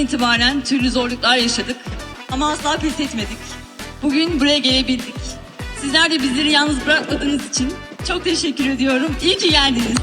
itibaren türlü zorluklar yaşadık ama asla pes etmedik. Bugün buraya gelebildik. Sizler de bizleri yalnız bırakmadığınız için çok teşekkür ediyorum. İyi ki geldiniz.